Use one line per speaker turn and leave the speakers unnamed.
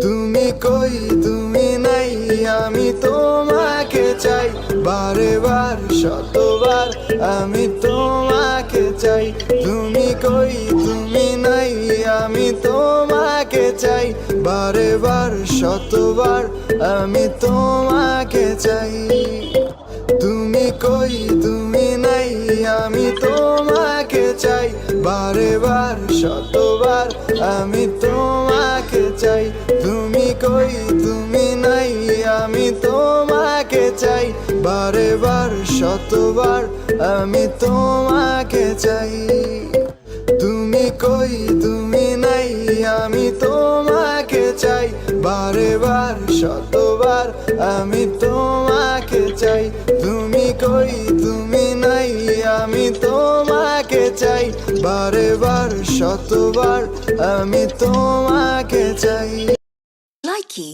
তুমি কই তুমি নাই, আমি তোমাকে চাই বারে বার শতবার, আমি তোমাকে চাই। তুমি কই তুমি নাই, আমি তোমাকে চাই বারে বার শতবার, আমি তোমাকে চাই। তুমি কই তুমি নাই, আমি তোমাকে চাই বারে বার শতবার, আমি তোমাকে চাই। তুমি কই তুমি নাই, আমি তোমাকে চাই বারে বার শতবার, আমি তোমাকে চাই। তুমি কই তুমি নাই, আমি তোমাকে চাই বারে বার শতবার, আমি তোমাকে চাই। তুমি কই তুমি নাই, আমি তোমাকে চাই বারে বার শতবার, আমি তোমাকে চাই।
Likey